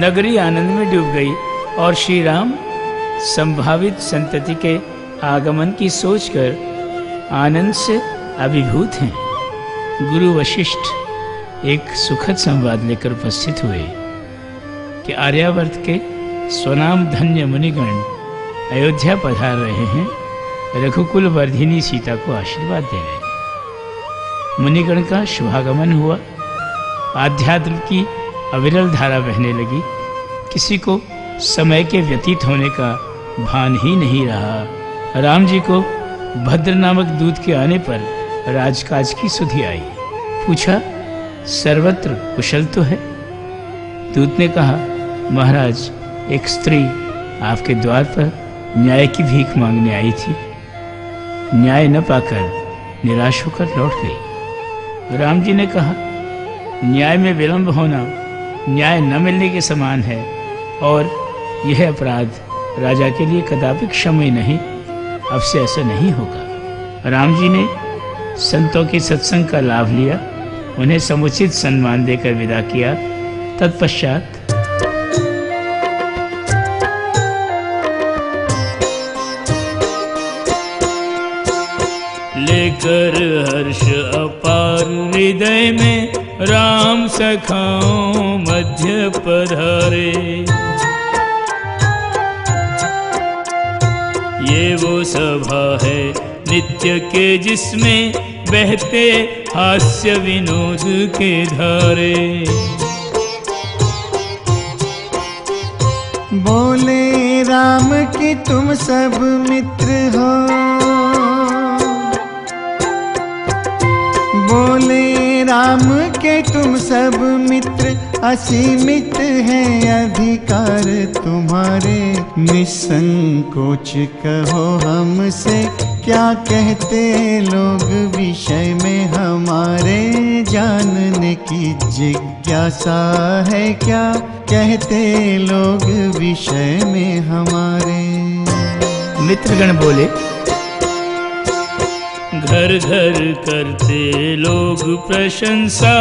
नगरी आनंद में डूब गई और श्री राम संभावित संतति के आगमन की सोचकर आनंद से अभिभूत हैं। गुरु वशिष्ठ एक सुखद संवाद लेकर उपस्थित हुए कि आर्यावर्त के स्वनाम धन्य मुनिगण अयोध्या पधार रहे हैं, रघुकुल वर्धिनी सीता को आशीर्वाद दे रहे हैं। मुनिगण का शुभागमन हुआ, आध्यात्म की अविरल धारा बहने लगी, किसी को समय के व्यतीत होने का भान ही नहीं रहा। राम जी को भद्र नामक दूत के आने पर राजकाज की सुधि आई। पूछा, सर्वत्र कुशल तो है? दूत ने कहा, महाराज, एक स्त्री आपके द्वार पर न्याय की भीख मांगने आई थी, न्याय न पाकर निराश होकर लौट गई। राम जी ने कहा, न्याय में विलंब होना न्याय न मिलने के समान है और यह अपराध राजा के लिए कदापि क्षम्य नहीं, अब से ऐसा नहीं होगा। राम जी ने संतों के सत्संग का लाभ लिया, उन्हें समुचित सम्मान देकर विदा किया। तत्पश्चात लेकर हर्ष अपार हृदय में राम सखाओं मध्य पधारे। ये वो सभा है नित्य के जिसमें बहते हास्य विनोद के धारे। बोले राम कि तुम सब मित्र हो, बोले राम के तुम सब मित्र, असीमित है अधिकार तुम्हारे। निसंकोच कहो हमसे क्या कहते लोग विषय में हमारे। जानने की जिज्ञासा है क्या कहते लोग विषय में हमारे। मित्रगण बोले, घर घर करते लोग प्रशंसा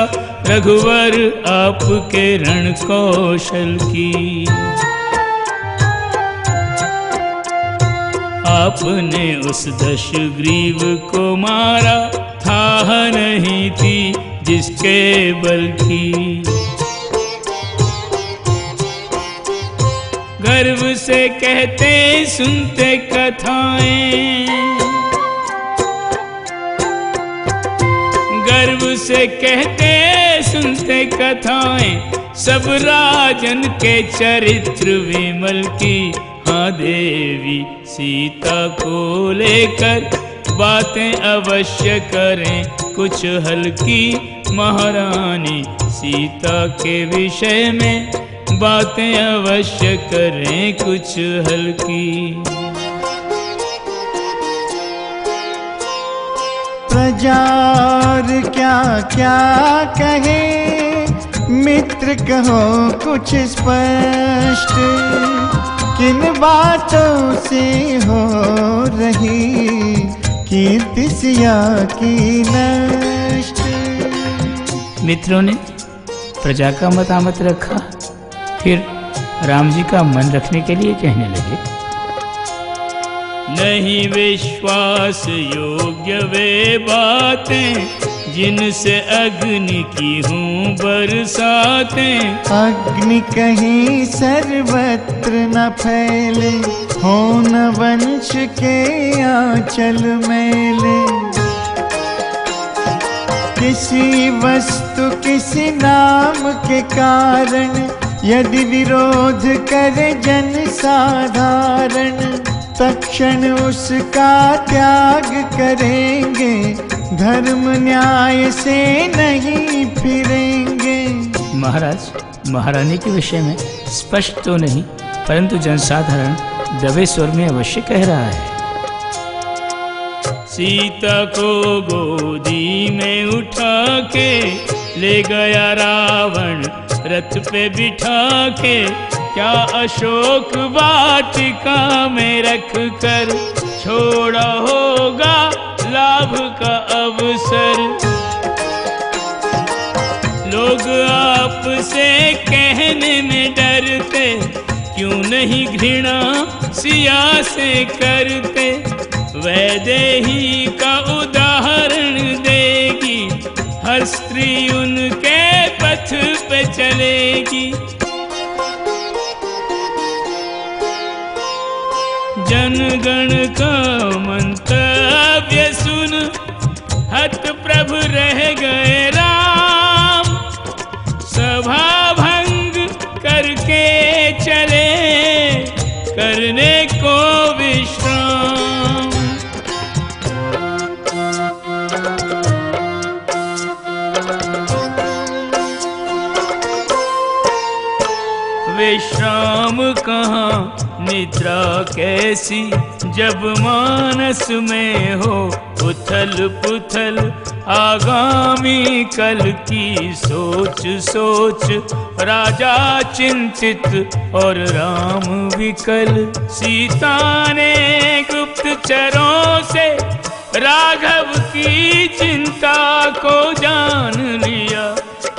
रघुवर आपके रण कौशल की। आपने उस दशग्रीव को मारा, था नहीं थी जिसके बल की। गर्व से कहते सुनते कथाएं, गर्व से कहते सुनते कथाएं, सब राजन के चरित्र विमल की। हाँ, देवी सीता को लेकर बातें अवश्य करें कुछ हल्की। महारानी सीता के विषय में बातें अवश्य करें कुछ हल्की। प्रजा और क्या क्या कहे, मित्र कहो कुछ स्पष्ट। किन बातों से हो रही कीर्ति सिया की नष्ट। मित्रों ने प्रजा का मतामत रखा, फिर राम जी का मन रखने के लिए कहने लगे, नहीं विश्वास योग्य वे बातें जिनसे अग्नि की हूँ बरसातें। अग्नि कहीं सर्वत्र न फैले, हो न वंश के आंचल मेले। किसी वस्तु किसी नाम के कारण यदि विरोध करे जन साधारण, तक्षण उसका त्याग करेंगे, धर्म न्याय से नहीं फिरेंगे। महाराज, महारानी के विषय में स्पष्ट तो नहीं, परंतु जनसाधारण दबे स्वर में अवश्य कह रहा है। सीता को गोदी में उठा के ले गया रावण रथ पे बिठा के। क्या अशोक वाटिका में रख कर छोड़ा होगा लाभ का अवसर। लोग आपसे कहने में डरते, क्यों नहीं घृणा सिया से करते। वैदेही का उदाहरण देगी, हर स्त्री उनके पथ पे चलेगी। जनगण का मंतव्य सुन, हत प्रभु रह गए राम। सभा भंग करके चले, करने को विश्राम। विश्राम कहाँ निद्रा कैसी, जब मानस में हो उथल पुथल। आगामी कल की सोच सोच, राजा चिंतित और राम विकल। सीता ने गुप्तचरों से राघव की चिंता को जान लिया।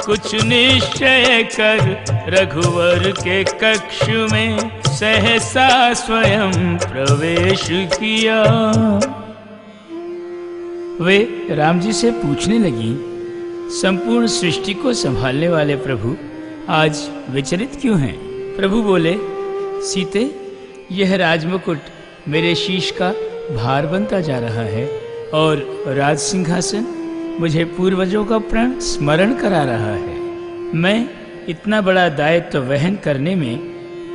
कुछ निश्चय कर रघुवर के कक्ष में सहसा स्वयं प्रवेश किया। वे राम जी से पूछने लगी, संपूर्ण सृष्टि को संभालने वाले प्रभु आज विचलित क्यों हैं? प्रभु बोले, सीते, यह राजमुकुट मेरे शीश का भार बनता जा रहा है और राज सिंहासन मुझे पूर्वजों का प्रण स्मरण करा रहा है। मैं इतना बड़ा दायित्व वहन करने में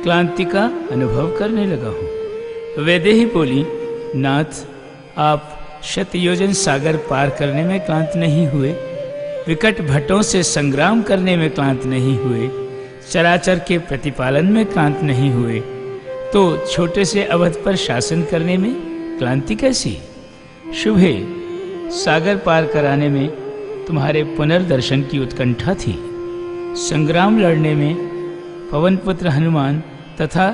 क्लांति का अनुभव करने लगा हूँ। वैदेही बोली, नाथ, आप शतयोजन सागर पार करने में क्लांत नहीं हुए, विकट भट्टों से संग्राम करने में क्लांत नहीं हुए, चराचर के प्रतिपालन में क्लांत नहीं हुए, तो छोटे से अवध पर शासन करने में क्लांति कैसी? शुभे, सागर पार कराने में तुम्हारे पुनर्दर्शन की उत्कंठा थी। संग्राम लड़ने में पवन पुत्र हनुमान तथा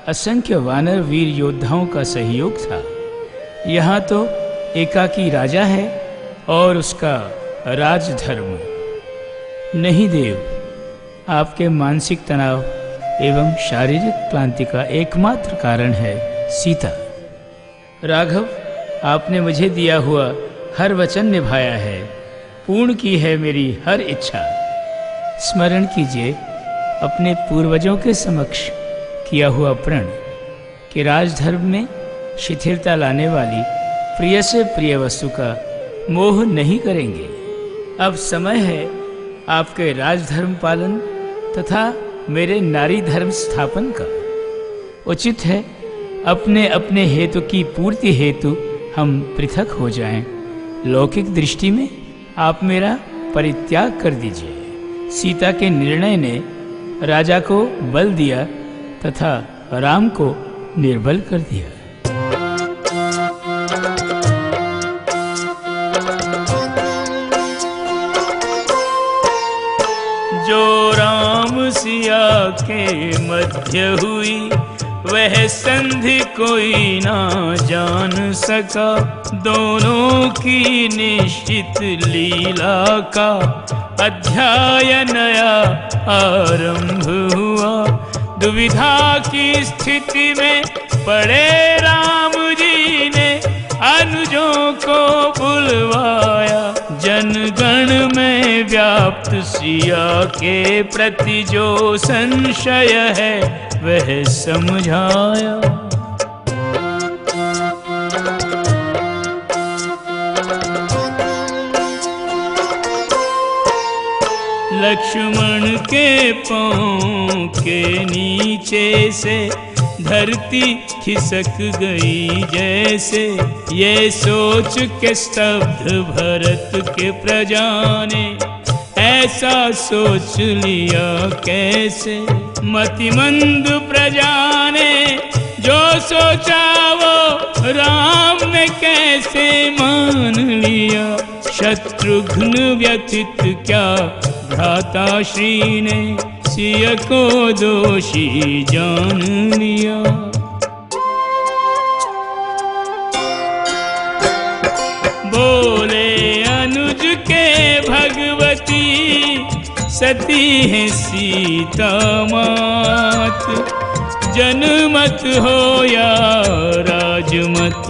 असंख्य वानर वीर योद्धाओं का सहयोग था। यहाँ तो एकाकी राजा है और उसका राजधर्म। नहीं देव, आपके मानसिक तनाव एवं शारीरिक क्लांति का एकमात्र कारण है सीता। राघव, आपने मुझे दिया हुआ हर वचन निभाया है, पूर्ण की है मेरी हर इच्छा। स्मरण कीजिए अपने पूर्वजों के समक्ष किया हुआ प्रण कि राजधर्म में शिथिलता लाने वाली प्रिय से प्रिय वस्तु का मोह नहीं करेंगे। अब समय है आपके राजधर्म पालन तथा मेरे नारी धर्म स्थापन का। उचित है अपने अपने हेतु की पूर्ति हेतु हम पृथक हो जाएं। लौकिक दृष्टि में आप मेरा परित्याग कर दीजिए। सीता के निर्णय ने राजा को बल दिया तथा राम को निर्बल कर दिया। जो राम सिया के मध्य हुई, वह संधि कोई ना जान सका। दोनों की निश्चित लीला का अध्याय नया आरंभ हुआ। दुविधा की स्थिति में पड़े राम जी ने अनुजों को बुलवाया। जनगण में व्याप्त सिया के प्रति जो संशय है वह समझाया। लक्ष्मण के पांव के नीचे से धरती खिसक गई जैसे। ये सोच के स्तब्ध भरत के प्रजा ने ऐसा सोच लिया कैसे। मतिमंद प्रजा ने जो सोचा वो राम ने कैसे मान लिया। शत्रुघ्न व्यथित क्या भ्राता श्री ने सिय को दोषी जान लिया। बोले अनुज के भगवती सती है सीता मात। जनमत हो या राजमत,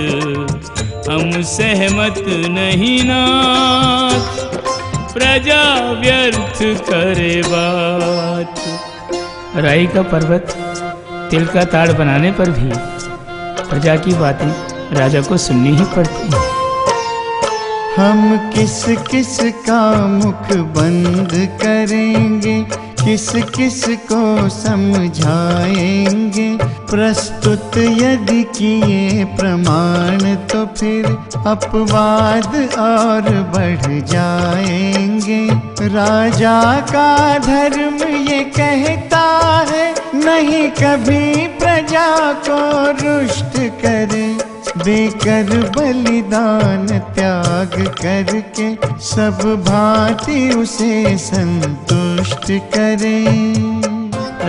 हम सहमत नहीं नाथ। प्रजा व्यर्थ करे बात। राई का पर्वत तिल का ताड़ बनाने पर भी प्रजा की बातें राजा को सुननी ही पड़ती है। हम किस किस का मुख बंद करेंगे, किस किस को समझाएंगे। प्रस्तुत यदि किए प्रमाण तो फिर अपवाद और बढ़ जाएंगे। राजा का धर्म ये कहता है, नहीं कभी प्रजा को रुष्ट करे। देकर बलिदान त्याग करके सब भांति उसे संतुष्ट करे।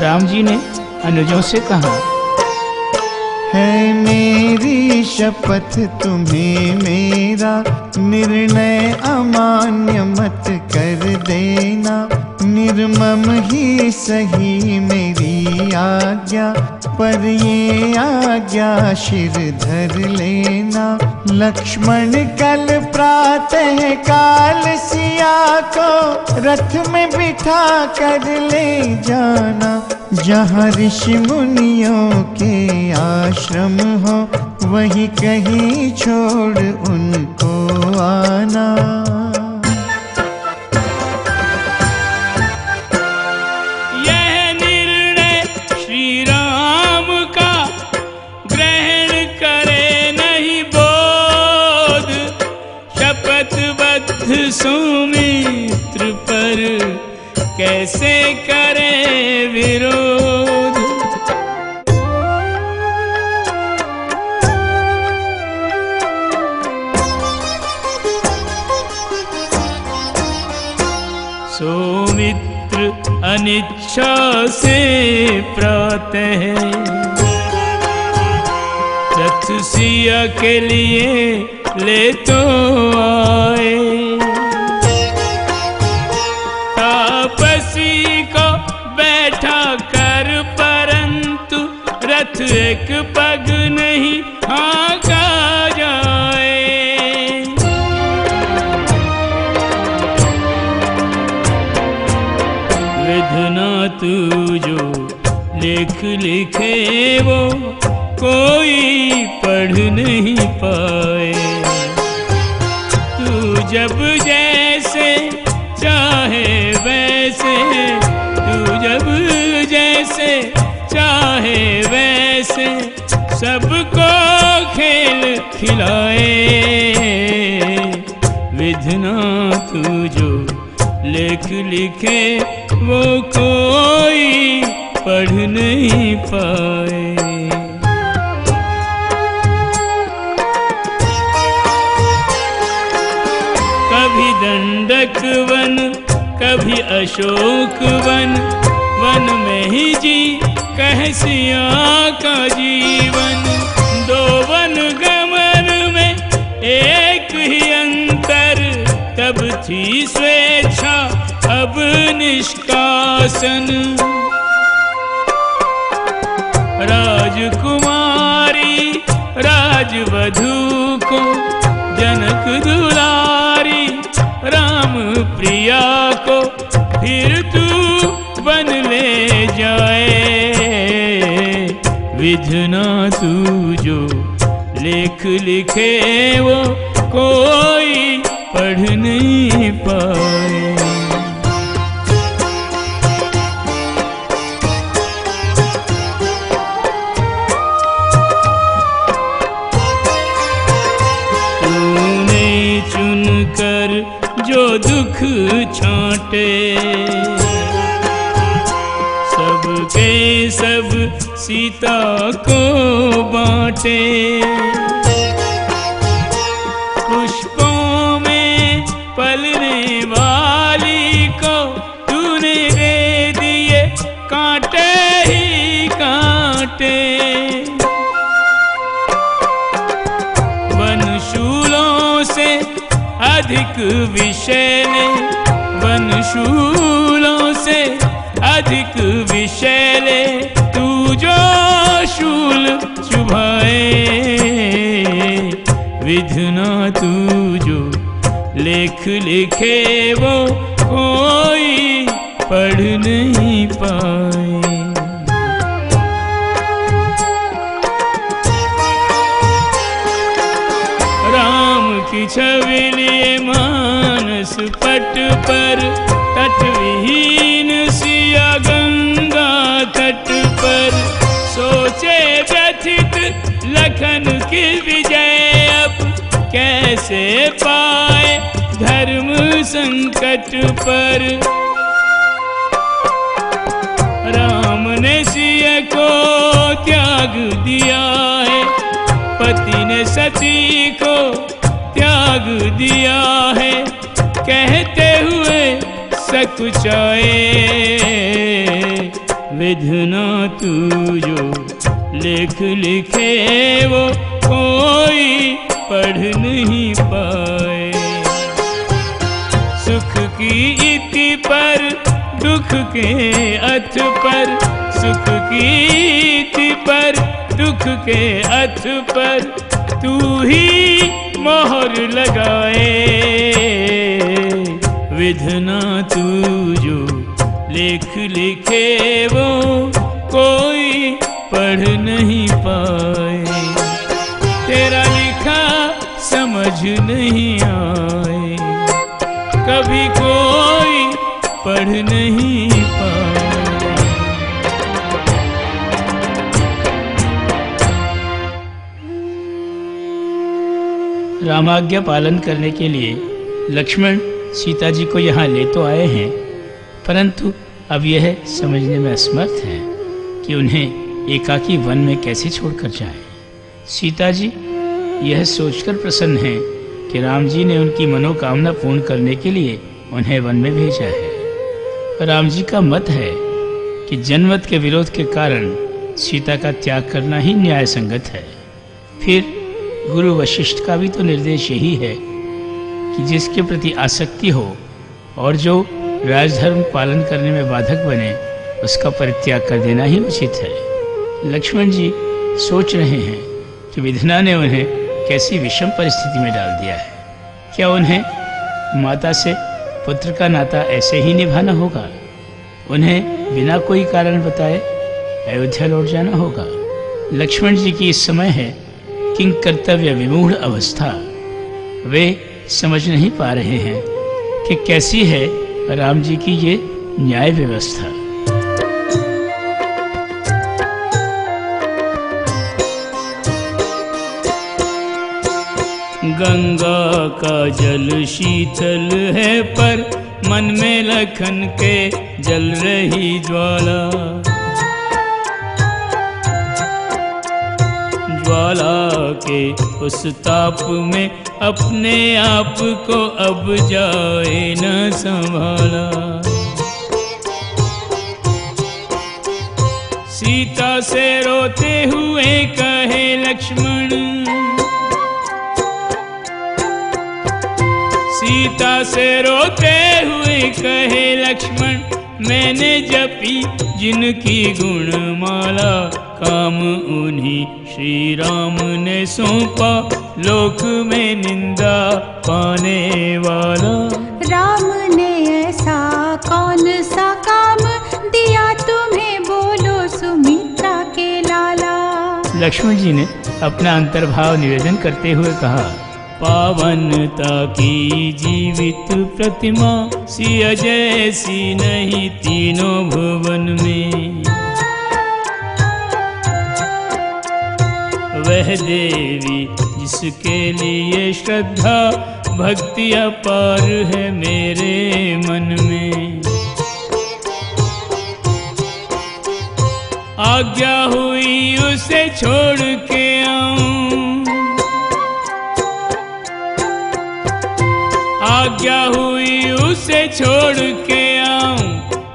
राम जी ने अनुजों से कहा, है मेरी शपथ तुम्हें मेरा, निर्णय अमान्य मत कर देना। निर्मम ही सही मेरी आज्ञा, पर ये आज्ञा शिर धर लेना। लक्ष्मण कल प्रातः काल सिया को रथ में बिठा कर ले जाना। जहाँ ऋषि मुनियों के आश्रम हो, वहीं कहीं छोड़ उनको आना। यह निर्णय श्री राम का ग्रहण करे नहीं बोध। शपथबद्ध सुमित्र पर कैसे करे विरोध। सौमित्र अनिच्छा से प्रातः रथ सिया के लिए ले तो आए। तापसी को बैठा कर परंतु रथ एक पग नहीं हाँका जाए। विधना तू जो लेख लिखे वो कोई पढ़ नहीं पाए। तू जब जैसे चाहे वैसे, तू जब जैसे चाहे वैसे सबको खेल खिलाए। विधना तू जो लेख लिखे वो कोई पढ़ नहीं पाए। कभी दंडक वन कभी अशोक वन, वन में ही जी कह सिया का जीवन। दो वन गमन में एक ही अंतर, तब थी स्वेच्छा अब निष्कासन। राजकुमारी राजवधू को जनक दुलारी, राम प्रिया को फिर तू बन ले जाए। विधना तू जो लेख लिखे वो कोई पढ़ नहीं पाए। तूने चुन कर जो दुख छांटे, सबके सब सीता को बांटे। पुष्पों में पलने वाली को तूने दे दिए कांटे ही कांटे। वनशूलों से अधिक विषैले, वनशूलों अधिक विषैले तू जो शूल चुभाए, विधना तू जो लेख लिखे वो कोई पढ़ नहीं पाए। राम की छवि लिए मानस पट पर, तटविहीन सिया गंगा तट पर, सोचे व्यथित लखन की विजय अब कैसे पाए धर्म संकट पर। राम ने सिया को त्याग दिया है, पति ने सती को त्याग दिया है, कहते हुए सकुचाए, विधना तू जो लेख लिखे वो कोई पढ़ नहीं पाए। सुख की इति पर दुख के अथ पर, सुख की इति पर दुख के अथ पर, तू ही मोहर लगाए, विधना तू जो लेख लिखे वो कोई पढ़ नहीं पाए। तेरा लिखा समझ नहीं आए, कभी कोई पढ़ नहीं पाए। रामाज्ञा पालन करने के लिए लक्ष्मण सीता जी को यहाँ ले तो आए हैं, परंतु अब यह समझने में असमर्थ हैं कि उन्हें एकाकी वन में कैसे छोड़कर जाएं। सीता जी यह सोचकर प्रसन्न हैं कि राम जी ने उनकी मनोकामना पूर्ण करने के लिए उन्हें वन में भेजा है। राम जी का मत है कि जनमत के विरोध के कारण सीता का त्याग करना ही न्याय संगत है। फिर गुरु वशिष्ठ का भी तो निर्देश यही है कि जिसके प्रति आसक्ति हो और जो राजधर्म पालन करने में बाधक बने उसका परित्याग कर देना ही उचित है। लक्ष्मण जी सोच रहे हैं कि विधना ने उन्हें कैसी विषम परिस्थिति में डाल दिया है। क्या उन्हें माता से पुत्र का नाता ऐसे ही निभाना होगा? उन्हें बिना कोई कारण बताए अयोध्या लौट जाना होगा? लक्ष्मण जी की इस समय है किंग कर्तव्य विमूढ़ अवस्था। वे समझ नहीं पा रहे हैं कि कैसी है राम जी की ये न्याय व्यवस्था। गंगा का जल शीतल है पर मन में लखन के जल रही ज्वाला, ज्वाला के उस ताप में अपने आप को अब जाए न संभाला। सीता से रोते हुए कहे लक्ष्मण, सीता से रोते हुए कहे लक्ष्मण, मैंने जपी जिनकी गुणमाला, काम उन्हीं श्री राम ने सौंपा, लोक में निंदा पाने वाला। राम ने ऐसा कौन सा काम दिया तुम्हें, बोलो सुमित्रा के लाला। लक्ष्मण जी ने अपना अंतर्भाव निवेदन करते हुए कहा, पावनता की जीवित प्रतिमा, सिया जैसी नहीं तीनों भुवन में। वह देवी जिसके लिए श्रद्धा भक्ति अपार है मेरे मन में। आज्ञा हुई उसे छोड़ के आऊं, आज्ञा हुई उसे छोड़ के आऊं,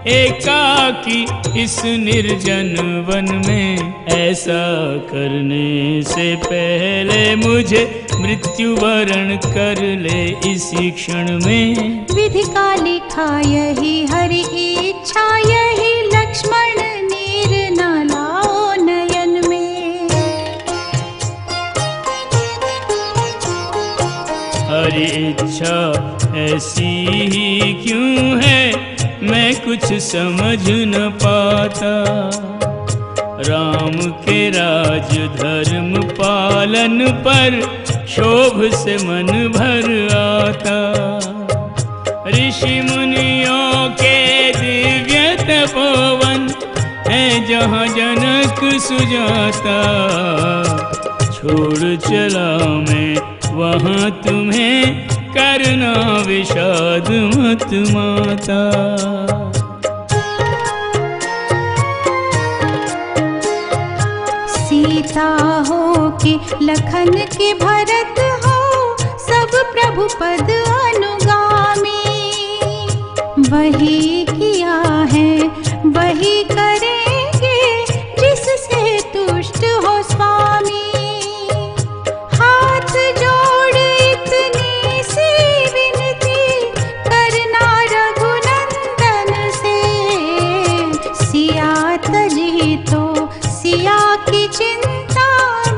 एकाकी इस निर्जन वन में। ऐसा करने से पहले मुझे मृत्यु वरण कर ले इसी क्षण में। विधि का लिखा यही हरि इच्छा, यही लक्ष्मण नीर न लाओ नयन में। हरि इच्छा ऐसी ही क्यों है, मैं कुछ समझ न पाता। राम के राज धर्म पालन पर क्षोभ से मन भर आता। ऋषि मुनियों के दिव्य तपोवन है जहाँ जनक सुजाता। छोड़ चला मैं वहाँ तुम्हें, करना विषाद मत माता। सीता हो कि लखन के भरत हो, सब प्रभु पद अनुगामी। वही किया है वही करेंगे, जिससे तुष्ट हो स्वामी। हाथ जोड़ इतनी सी विनती करना रघुनंदन से। सिया तजी तो सिया की चिंता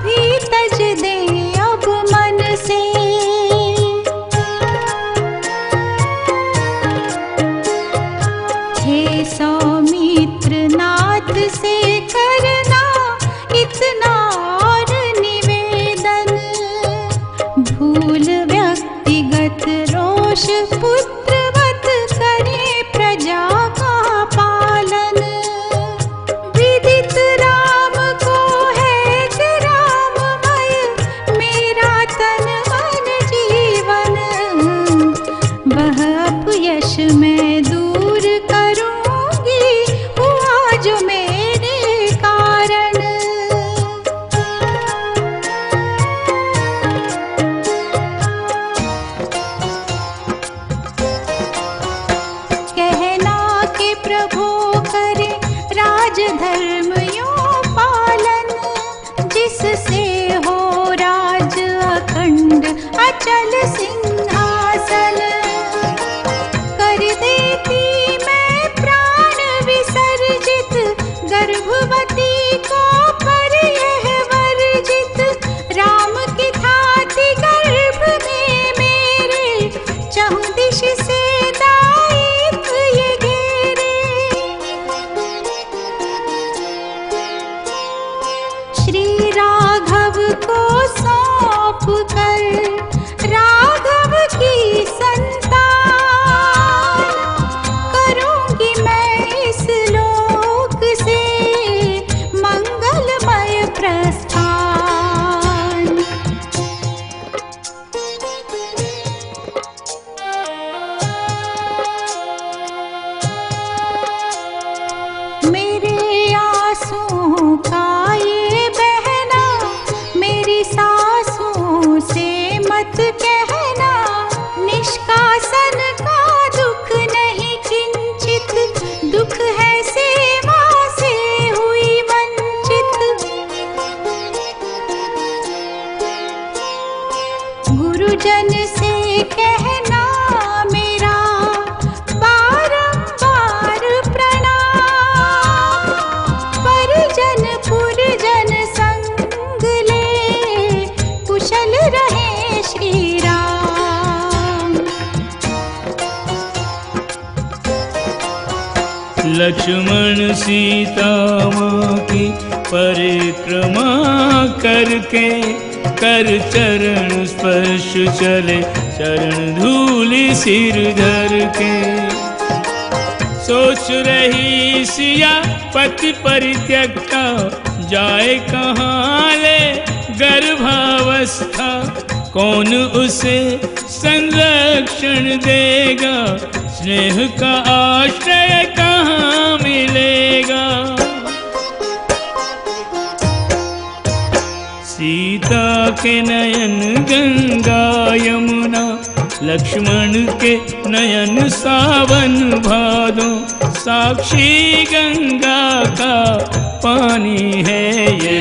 भी तज दे अब मन से। हे सौमित्र नाथ से करना इतना और निवेदन। भूल व्यक्तिगत रोष पुत्रवत करे प्रजा का पालन। विदित राम को है कि राममय मेरा तन मन जीवन। वह अपयश मैं दूर करूंगी, हुआ जो मेरे कारण। कहना के प्रभु करे राज धर्म यो पालन। जिससे हो राज अखंड अचल सिंहासन। कर देती मैं प्राण विसर्जित, गर्भवती को पर यह वर्जित। राम की थाती गर्भ में मेरे, चहुँ दिश से दायित्व ये घेरे। श्री राघव को सौंप कर राघव की संतान। करूंगी मैं इस लोक से मंगलमय प्रस्थान। मेरे आंसुओं का ये बहना, मेरी सासों से मत कहना। निष्कासन का दुख नहीं किंचित, दुख है सेवा से हुई वंचित। गुरुजन से कहना मेरा बारंबार प्रणाम। परिजन पुरजन संग ले, कुशल रहे श्री राम। लक्ष्मण सीता माँ की परिक्रमा करके, कर चरण स्पर्श चले चरण धूलि सिर धर के। सोच रही सिया पति परित्यक्ता, जाए कहाँ ले गर्भावस्था। कौन उसे संरक्षण देगा, स्नेह का आश्रय कहाँ मिलेगा। सीता के नयन गंगा यमुना, लक्ष्मण के नयन सावन भादो। साक्षी गंगा का पानी है ये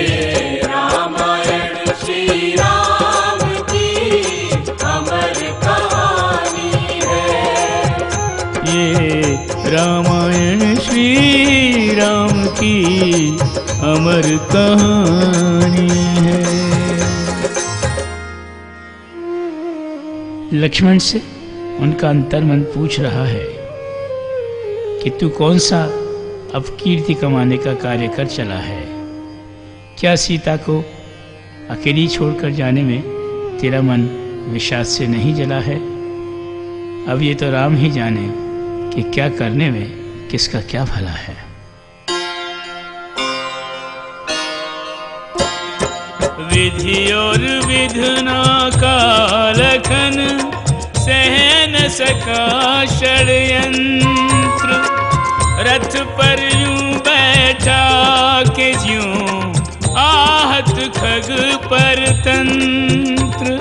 रामायण श्री राम की अमर कहानी है। ये रामायण श्री श्री राम की अमर कहानी है। लक्ष्मण से उनका अंतर्मन पूछ रहा है कि तू कौन सा अपकीर्ति कमाने का कार्य कर चला है? क्या सीता को अकेली छोड़कर जाने में तेरा मन विषाद से नहीं जला है? अब ये तो राम ही जाने कि क्या करने में किसका क्या भला है। विधि और विधना का लखन सह न सका षड्यंत्र, रथ पर यूं बैठा के ज्यों आहत खग पर तंत्र।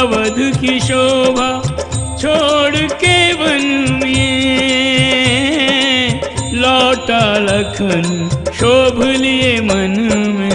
अवध की शोभा छोड़ के वन में लौटा लखन शोभ लिए मन में।